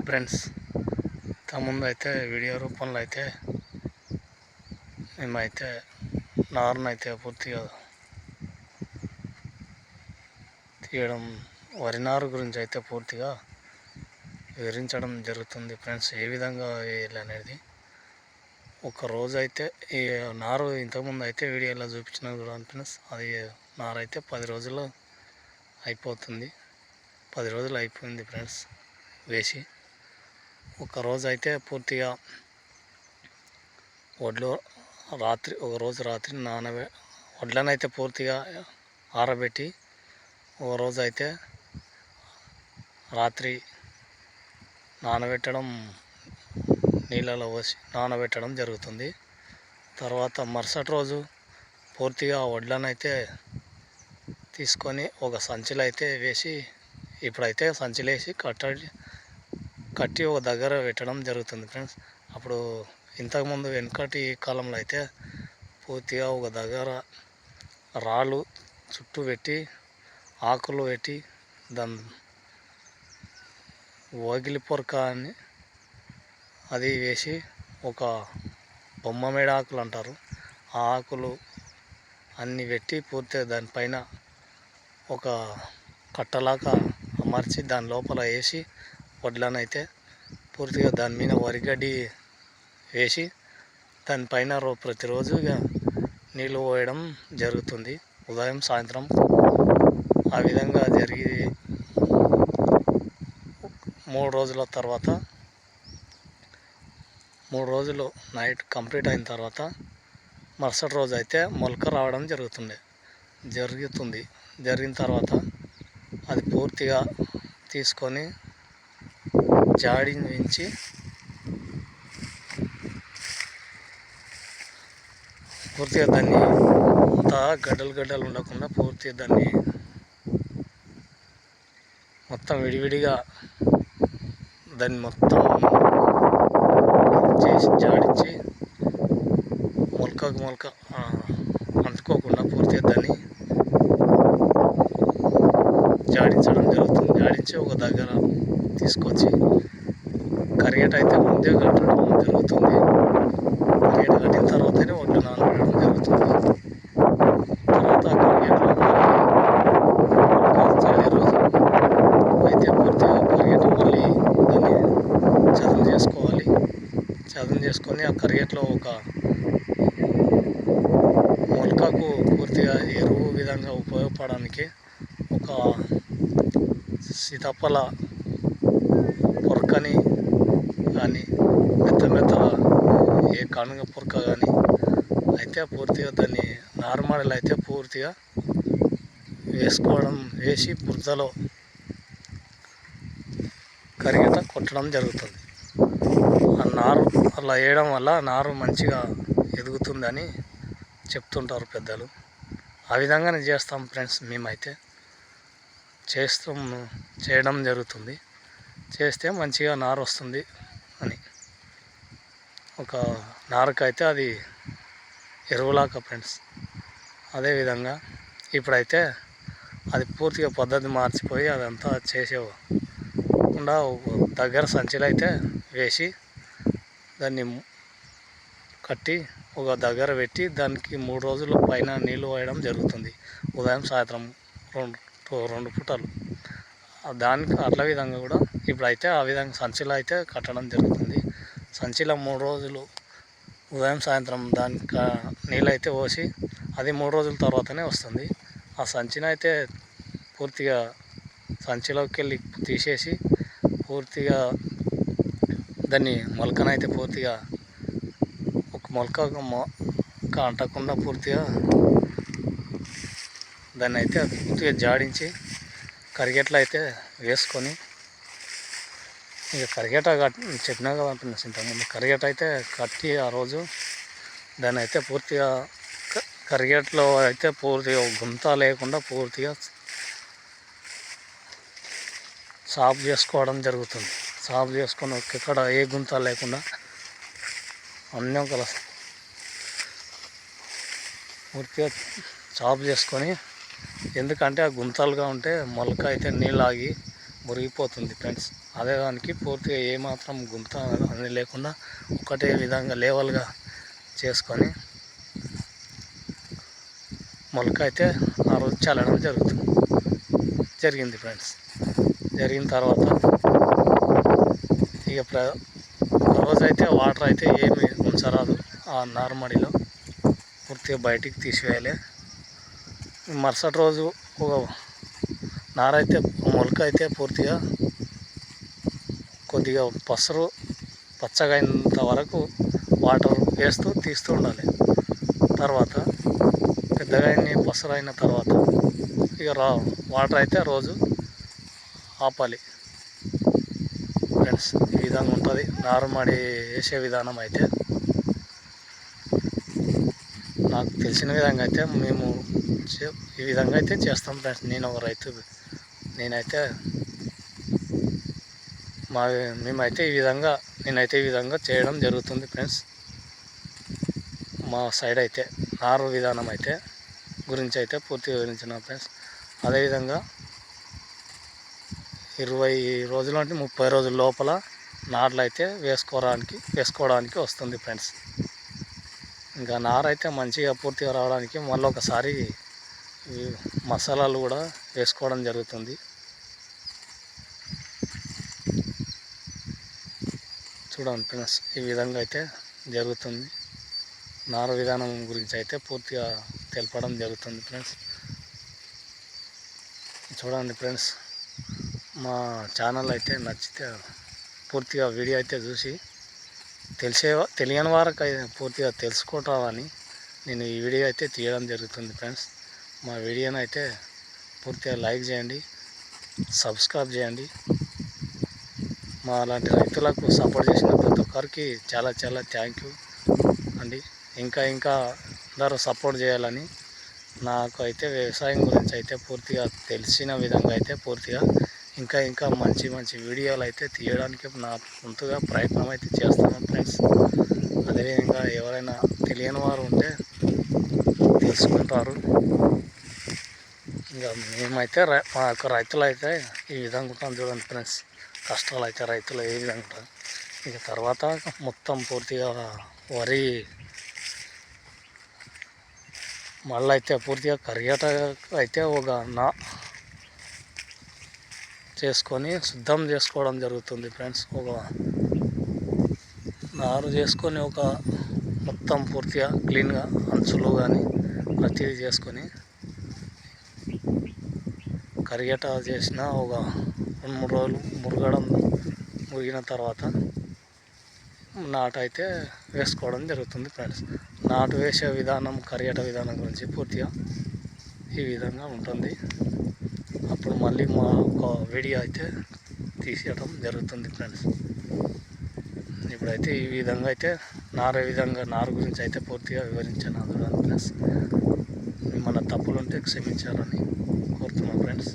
Friends, ముందు అయితే video రూపంలో అయితే మేమైతే నారునైతే పూర్తిగా తీయడం, వరి నారు గురించి అయితే పూర్తిగా వివరించడం జరుగుతుంది ఫ్రెండ్స్. ఏ విధంగా వేయాలి అనేది రోజు అయితే ఈ నారు ఇంతకుముందు అయితే వీడియోలో చూపించిన కూడా ఫ్రెండ్స్, అది నారు అయితే 10 రోజుల్లో అయిపోతుంది. 10 రోజులు అయిపోయింది ఫ్రెండ్స్ వేసి. రోజు అయితే పూర్తిగా వడ్లు రోజు రాత్రి వడ్లనైతే పూర్తిగా ఆరబెట్టి రోజు అయితే రాత్రి నానబెట్టడం, నీళ్ళలో పోసి నానబెట్టడం జరుగుతుంది. తర్వాత మరుసటి రోజు పూర్తిగా వడ్లనైతే తీసుకొని ఒక సంచిలో అయితే వేసి, ఇప్పుడైతే సంచిలో వేసి కట్టి ఒక దగ్గర పెట్టడం జరుగుతుంది ఫ్రెండ్స్. అప్పుడు ఇంతకుముందు వెనకటి కాలంలో అయితే పూర్తిగా ఒక దగ్గర రాళ్ళు చుట్టూ పెట్టి, ఆకులు పెట్టి, దాని వగిలి పొరక అని అది వేసి, ఒక బొమ్మ మేడ ఆకులు అంటారు, ఆ ఆకులు అన్నీ పెట్టి పూర్తిగా దానిపైన ఒక కట్టలాగా అమర్చి దాని లోపల వేసి వడ్లనైతే పూర్తిగా దాని మీద వరిగడ్డి వేసి దానిపైన ప్రతిరోజు నీళ్ళు పోయడం జరుగుతుంది, ఉదయం సాయంత్రం. ఆ విధంగా జరిగి 3 రోజుల తర్వాత, 3 రోజులు నైట్ కంప్లీట్ అయిన తర్వాత మరుసటి రోజు అయితే మొలక రావడం జరిగిన తర్వాత అది పూర్తిగా తీసుకొని జాడించి పూర్తిగా దాన్ని అంతా గడ్డలు ఉండకుండా పూర్తిగా దాన్ని మొత్తం విడివిడిగా దాన్ని మొత్తం చేసి జాడించి మొలక అంటుకోకుండా పూర్తిగా దాన్ని జాడించడం జరుగుతుంది. జాడించి ఒక దగ్గర తీసుకొచ్చి కరిగేట అయితే ముందే కట్టడం జరుగుతుంది. కరిగేట కట్టిన తర్వాతనే వడ్లు నానబెట్టడం జరుగుతుంది. తర్వాత కరిగేటలో చల్లి రోజు అయితే పూర్తిగా కరిగేట మళ్ళీ దాన్ని చదును చేసుకోవాలి. చదును చేసుకొని ఆ కరిగేటలో ఒక మొలకకు పూర్తిగా ఎరువు విధంగా ఉపయోగపడడానికి ఒక సీతాఫల పొరకని కానీ మెత్తగా ఏ కానుగ పొరక కానీ అయితే పూర్తిగా దాన్ని నార్మల్ అయితే పూర్తిగా వేసి బురదలో కరిగేట కొట్టడం జరుగుతుంది. ఆ నారు అలా వేయడం వల్ల నారు మంచిగా ఎదుగుతుందని చెప్తుంటారు పెద్దలు. ఆ విధంగానే చేస్తాం ఫ్రెండ్స్. మేమైతే చేయడం జరుగుతుంది. చేస్తే మంచిగా నారు వస్తుంది అని. ఒక నారుకైతే అది ఎరువులాగా ఫ్రెండ్స్. అదేవిధంగా ఇప్పుడైతే అది పూర్తిగా పద్ధతి మార్చిపోయి అదంతా చేసేకుండా దగ్గర సంచిలో అయితే వేసి దాన్ని కట్టి ఒక దగ్గర పెట్టి దానికి 3 రోజుల పైన నీళ్ళు పోయడం జరుగుతుంది, ఉదయం సాయంత్రం 2 పూటలు. దానికి అట్ల విధంగా కూడా ఇప్పుడైతే ఆ విధంగా సంచిలో అయితే కట్టడం జరుగుతుంది. సంచిలో 3 రోజులు ఉదయం సాయంత్రం దానికి నీళ్ళు అయితే పోసి అది 3 రోజుల తర్వాతనే వస్తుంది. ఆ సంచిని అయితే పూర్తిగా సంచిలోకి వెళ్ళి తీసేసి పూర్తిగా దాన్ని మొలకనైతే పూర్తిగా ఒక మొలక అంటకుండా పూర్తిగా దాన్ని అయితే పూర్తిగా జాడించి కరిగేట్లో అయితే వేసుకొని, ఇక కరిగేట చెప్పినా కదా ఇంతకుముందు, కరిగేట అయితే కట్టి ఆ రోజు దాన్ని అయితే పూర్తిగా కరిగేట్లో అయితే పూర్తిగా గుంత లేకుండా పూర్తిగా సాఫ్ చేసుకోవడం జరుగుతుంది. సాఫ్ చేసుకొని ఎక్కడ ఏ గుంత లేకుండా అన్నీ పూర్తిగా సాఫ్ చేసుకొని, ఎందుకంటే ఆ గుంతలుగా ఉంటే మొలక అయితే నీళ్ళు ఆగి మురిగిపోతుంది ఫ్రెండ్స్. అదే దానికి పూర్తిగా ఏమాత్రం గుంత అని లేకుండా ఒకటే విధంగా లేవల్గా చేసుకొని మొలక అయితే ఆ రోజు చల్లడం జరిగింది ఫ్రెండ్స్. జరిగిన తర్వాత ఇక ఒక రోజు అయితే వాటర్ అయితే ఏమి ఉంచరాదు, ఆ నారుమడిలో పూర్తిగా బయటికి తీసివేయాలి. మరుసటి రోజు ఒక నారైతే మొలక అయితే పూర్తిగా కొద్దిగా పచ్చగా అయినంత వరకు వాటర్ వేస్తూ తీస్తూ ఉండాలి. తర్వాత పెద్దగా పసరు అయిన తర్వాత ఇక వాటర్ అయితే రోజు ఆపాలి ఫ్రెండ్స్. ఈ విధంగా ఉంటుంది నారుమడి వేసే విధానం. అయితే నాకు తెలిసిన విధంగా అయితే మేము ఈ విధంగా అయితే చేస్తాం ఫ్రెండ్స్. నేనైతే నేనైతే ఈ విధంగా చేయడం జరుగుతుంది ఫ్రెండ్స్. మా సైడ్ అయితే నారు విధానం అయితే గురించి అయితే పూర్తిగా వివరించిన ఫ్రెండ్స్. అదేవిధంగా 20 రోజులు అంటే 30 రోజుల లోపల నార్లు అయితే వేసుకోవడానికి వస్తుంది ఫ్రెండ్స్. ఇంకా నారు అయితే మంచిగా పూర్తిగా రావడానికి మళ్ళీ ఒకసారి మసాలాలు కూడా వేసుకోవడం జరుగుతుంది. చూడండి ఫ్రెండ్స్, ఈ విధంగా అయితే జరుగుతుంది. నారు విధానం గురించి అయితే పూర్తిగా తెలపడం జరుగుతుంది ఫ్రెండ్స్. చూడండి ఫ్రెండ్స్, మా ఛానల్ అయితే నచ్చితే పూర్తిగా వీడియో అయితే చూసి తెలియని వారికి పూర్తిగా తెలుసుకుంటామని నేను ఈ వీడియో అయితే తీయడం జరుగుతుంది ఫ్రెండ్స్. మా వీడియోని అయితే పూర్తిగా లైక్ చేయండి, సబ్స్క్రైబ్ చేయండి. మా అలాంటి రైతులకు సపోర్ట్ చేసిన ప్రతి ఒక్కరికి చాలా చాలా థ్యాంక్ యూ అండి. ఇంకా అందరూ సపోర్ట్ చేయాలని, నాకు అయితే వ్యవసాయం గురించి అయితే పూర్తిగా తెలిసిన విధంగా అయితే పూర్తిగా ఇంకా మంచి వీడియోలు అయితే తీయడానికి నా వంతుగా ప్రయత్నం అయితే చేస్తాను ఫ్రెండ్స్. అదేవిధంగా ఎవరైనా తెలియని వారు ఉంటే తెలుసుకుంటారు. ఇంకా మేమైతే మా యొక్క రైతులు అయితే ఈ విధంగా ఉంటాం. చూడండి ఫ్రెండ్స్, కష్టాలు అయితే రైతులు ఏ విధంగా ఉంటారు. ఇక తర్వాత మొత్తం పూర్తిగా వరి మళ్ళీ అయితే పూర్తిగా కరిగేట అయితే ఒక చేసుకొని సిద్ధం చేసుకోవడం జరుగుతుంది ఫ్రెండ్స్. ఒక నారు చేసుకొని ఒక మొత్తం పూర్తిగా క్లీన్గా అంచులు కానీ ప్రతిదీ చేసుకొని కరిగేట చేసిన ఒక 2-3 రోజులు మురిగిన తర్వాత నాటు అయితే వేసుకోవడం జరుగుతుంది ఫ్రెండ్స్. నాటు వేసే విధానం, కరిగేట విధానం గురించి పూర్తిగా ఈ విధంగా ఉంటుంది. అప్పుడు మళ్ళీ మా ఒక వీడియో అయితే తీసేయడం జరుగుతుంది ఫ్రెండ్స్. ఇప్పుడైతే ఈ విధంగా అయితే నారు గురించి అయితే పూర్తిగా వివరించాను అందులో ఫ్రెండ్స్. మన తప్పులు ఉంటే క్షమించాలని కోరుతున్నాను ఫ్రెండ్స్.